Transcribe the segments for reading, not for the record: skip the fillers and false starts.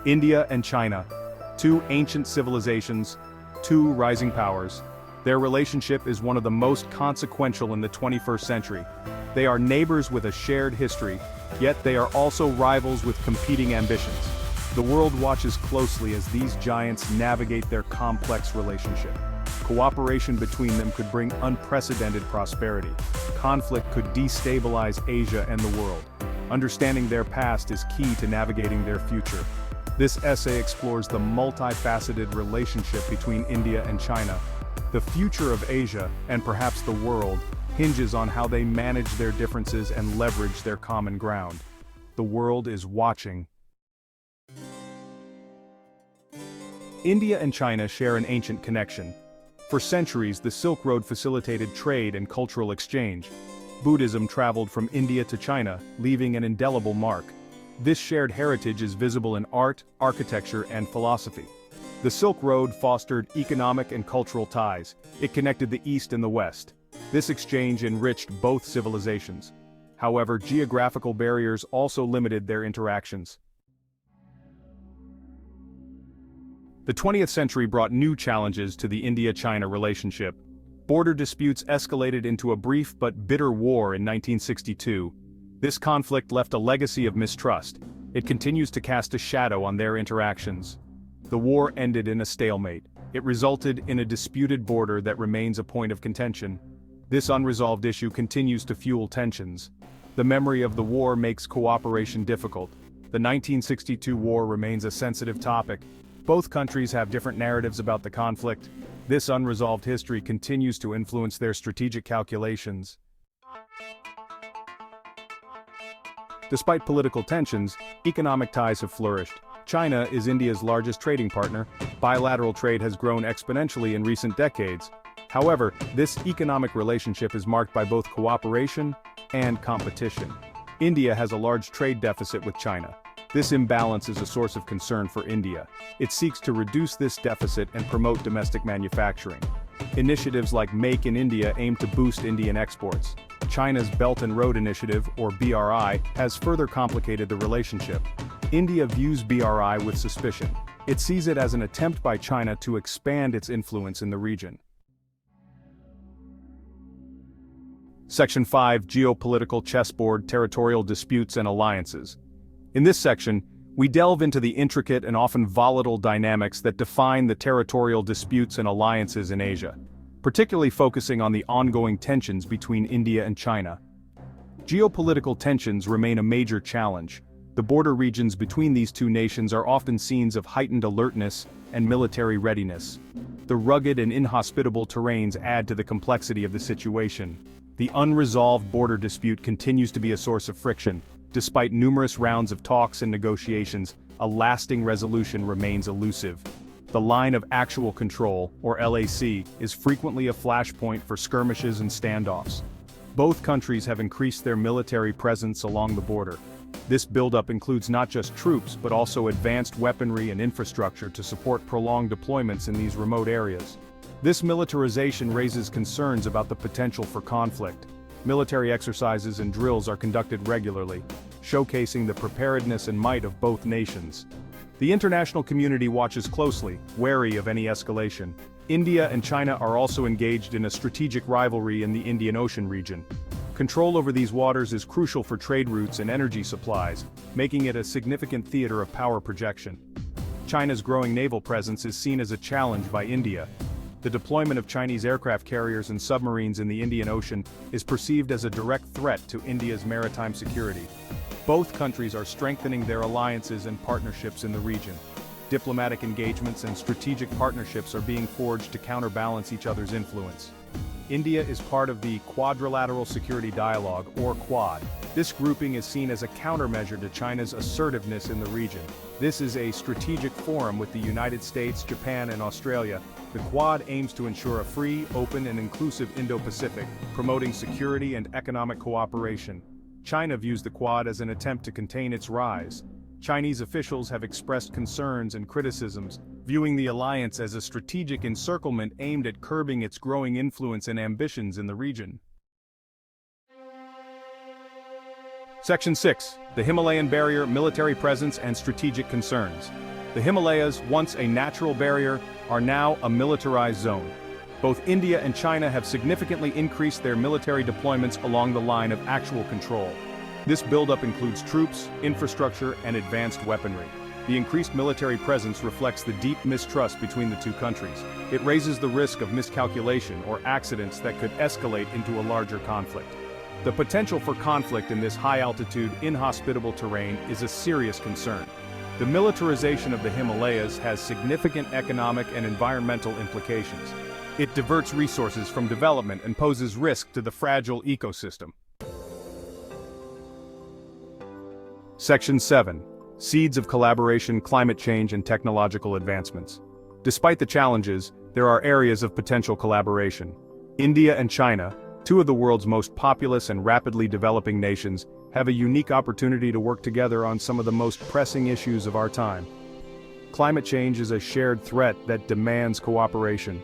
India and China, two ancient civilizations, two rising powers. Their relationship is one of the most consequential in the 21st century. They are neighbors with a shared history, yet they are also rivals with competing ambitions. The world watches closely as these giants navigate their complex relationship. Cooperation between them could bring unprecedented prosperity. Conflict could destabilize Asia and the world. Understanding their past is key to navigating their future. This essay explores the multifaceted relationship between India and China. The future of Asia, and perhaps the world, hinges on how they manage their differences and leverage their common ground. The world is watching. India and China share an ancient connection. For centuries, the Silk Road facilitated trade and cultural exchange. Buddhism traveled from India to China, leaving an indelible mark. This shared heritage is visible in art, architecture, and philosophy. The Silk Road fostered economic and cultural ties. It connected the East and the West. This exchange enriched both civilizations. However, geographical barriers also limited their interactions. The 20th century brought new challenges to the India-China relationship. Border disputes escalated into a brief but bitter war in 1962. This conflict left a legacy of mistrust. It continues to cast a shadow on their interactions. The war ended in a stalemate. It resulted in a disputed border that remains a point of contention. This unresolved issue continues to fuel tensions. The memory of the war makes cooperation difficult. The 1962 war remains a sensitive topic. Both countries have different narratives about the conflict. This unresolved history continues to influence their strategic calculations. Despite political tensions, economic ties have flourished. China is India's largest trading partner. Bilateral trade has grown exponentially in recent decades. However, this economic relationship is marked by both cooperation and competition. India has a large trade deficit with China. This imbalance is a source of concern for India. It seeks to reduce this deficit and promote domestic manufacturing. Initiatives like Make in India aim to boost Indian exports. China's Belt and Road Initiative, or BRI, has further complicated the relationship. India views BRI with suspicion. It sees it as an attempt by China to expand its influence in the region. Section 5: Geopolitical Chessboard, Territorial Disputes and Alliances. In this section, we delve into the intricate and often volatile dynamics that define the territorial disputes and alliances in Asia, particularly focusing on the ongoing tensions between India and China. Geopolitical tensions remain a major challenge. The border regions between these two nations are often scenes of heightened alertness and military readiness. The rugged and inhospitable terrains add to the complexity of the situation. The unresolved border dispute continues to be a source of friction. Despite numerous rounds of talks and negotiations, a lasting resolution remains elusive. The line of actual control, or LAC, is frequently a flashpoint for skirmishes and standoffs. Both countries have increased their military presence along the border. This buildup includes not just troops but also advanced weaponry and infrastructure to support prolonged deployments in these remote areas. This militarization raises concerns about the potential for conflict. Military exercises and drills are conducted regularly, showcasing the preparedness and might of both nations. The international community watches closely, wary of any escalation. India and China are also engaged in a strategic rivalry in the Indian Ocean region. Control over these waters is crucial for trade routes and energy supplies, making it a significant theater of power projection. China's growing naval presence is seen as a challenge by India. The deployment of Chinese aircraft carriers and submarines in the Indian Ocean is perceived as a direct threat to India's maritime security. Both countries are strengthening their alliances and partnerships in the region. Diplomatic engagements and strategic partnerships are being forged to counterbalance each other's influence. India is part of the Quadrilateral Security Dialogue, or Quad. This grouping is seen as a countermeasure to China's assertiveness in the region. This is a strategic forum with the United States, Japan, and Australia. The Quad aims to ensure a free, open, and inclusive Indo-Pacific, promoting security and economic cooperation. China views the Quad as an attempt to contain its rise. Chinese officials have expressed concerns and criticisms, viewing the alliance as a strategic encirclement aimed at curbing its growing influence and ambitions in the region. Section 6. The Himalayan Barrier, Military Presence and Strategic Concerns. The Himalayas, once a natural barrier, are now a militarized zone. Both India and China have significantly increased their military deployments along the line of actual control. This buildup includes troops, infrastructure, and advanced weaponry. The increased military presence reflects the deep mistrust between the two countries. It raises the risk of miscalculation or accidents that could escalate into a larger conflict. The potential for conflict in this high-altitude, inhospitable terrain is a serious concern. The militarization of the Himalayas has significant economic and environmental implications. It diverts resources from development and poses risk to the fragile ecosystem. Section 7. Seeds of Collaboration, Climate Change and Technological Advancements. Despite the challenges, there are areas of potential collaboration. India and China, two of the world's most populous and rapidly developing nations, have a unique opportunity to work together on some of the most pressing issues of our time. Climate change is a shared threat that demands cooperation.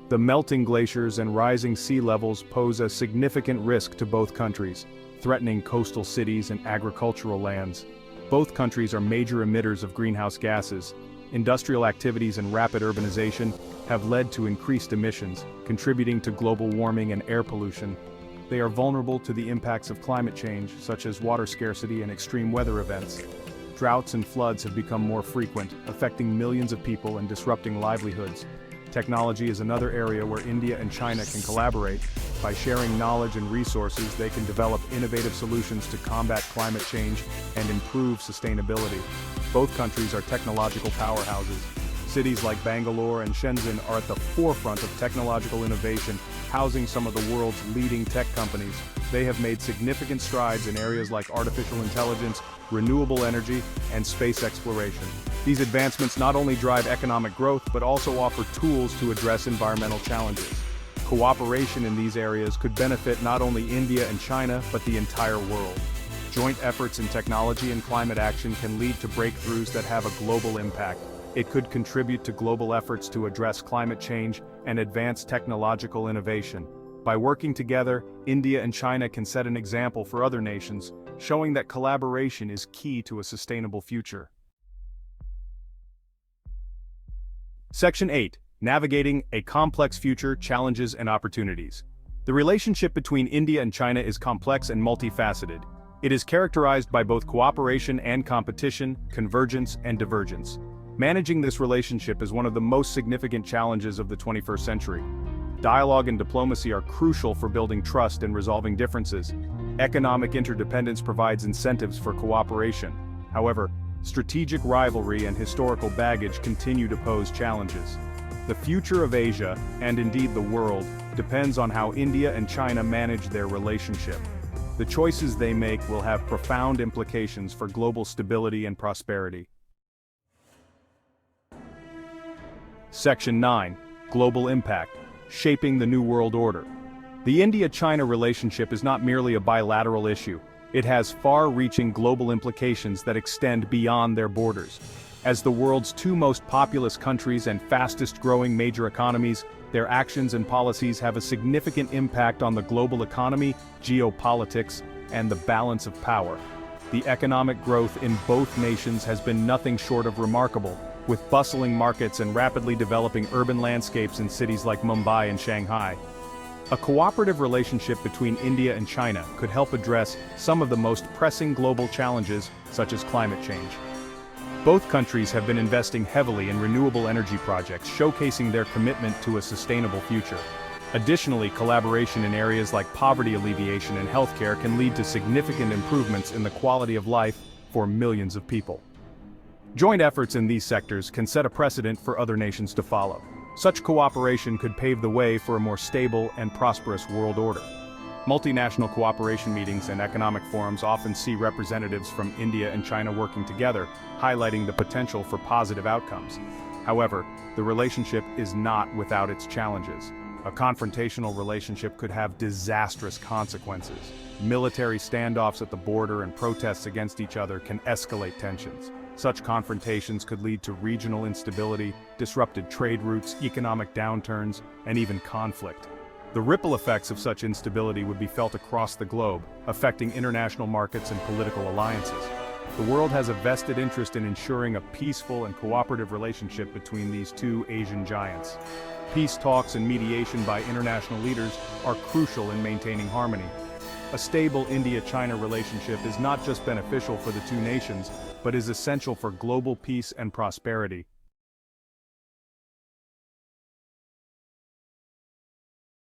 The melting glaciers and rising sea levels pose a significant risk to both countries, threatening coastal cities and agricultural lands. Both countries are major emitters of greenhouse gases. Industrial activities and rapid urbanization have led to increased emissions, contributing to global warming and air pollution. They are vulnerable to the impacts of climate change, such as water scarcity and extreme weather events. Droughts and floods have become more frequent, affecting millions of people and disrupting livelihoods. Technology is another area where India and China can collaborate. By sharing knowledge and resources, they can develop innovative solutions to combat climate change and improve sustainability. Both countries are technological powerhouses. Cities like Bangalore and Shenzhen are at the forefront of technological innovation, housing some of the world's leading tech companies. They have made significant strides in areas like artificial intelligence, renewable energy, and space exploration. These advancements not only drive economic growth but also offer tools to address environmental challenges. Cooperation in these areas could benefit not only India and China but the entire world. Joint efforts in technology and climate action can lead to breakthroughs that have a global impact. It could contribute to global efforts to address climate change and advance technological innovation. By working together, India and China can set an example for other nations, showing that collaboration is key to a sustainable future. Section 8. Navigating a Complex Future, Challenges and Opportunities. The relationship between India and China is complex and multifaceted. It is characterized by both cooperation and competition, convergence and divergence. Managing this relationship is one of the most significant challenges of the 21st century. Dialogue and diplomacy are crucial for building trust and resolving differences. Economic interdependence provides incentives for cooperation. However, strategic rivalry and historical baggage continue to pose challenges. The future of Asia, and indeed the world, depends on how India and China manage their relationship. The choices they make will have profound implications for global stability and prosperity. Section 9. Global Impact, Shaping the New World Order. The India-China relationship is not merely a bilateral issue. It has far-reaching global implications that extend beyond their borders. As the world's two most populous countries and fastest-growing major economies, their actions and policies have a significant impact on the global economy, geopolitics, and the balance of power. The economic growth in both nations has been nothing short of remarkable, with bustling markets and rapidly developing urban landscapes in cities like Mumbai and Shanghai. A cooperative relationship between India and China could help address some of the most pressing global challenges, such as climate change. Both countries have been investing heavily in renewable energy projects, showcasing their commitment to a sustainable future. Additionally, collaboration in areas like poverty alleviation and healthcare can lead to significant improvements in the quality of life for millions of people. Joint efforts in these sectors can set a precedent for other nations to follow. Such cooperation could pave the way for a more stable and prosperous world order. Multinational cooperation meetings and economic forums often see representatives from India and China working together, highlighting the potential for positive outcomes. However, the relationship is not without its challenges. A confrontational relationship could have disastrous consequences. Military standoffs at the border and protests against each other can escalate tensions. Such confrontations could lead to regional instability, disrupted trade routes, economic downturns, and even conflict. The ripple effects of such instability would be felt across the globe, affecting international markets and political alliances. The world has a vested interest in ensuring a peaceful and cooperative relationship between these two Asian giants. Peace talks and mediation by international leaders are crucial in maintaining harmony. A stable India-China relationship is not just beneficial for the two nations, but is essential for global peace and prosperity.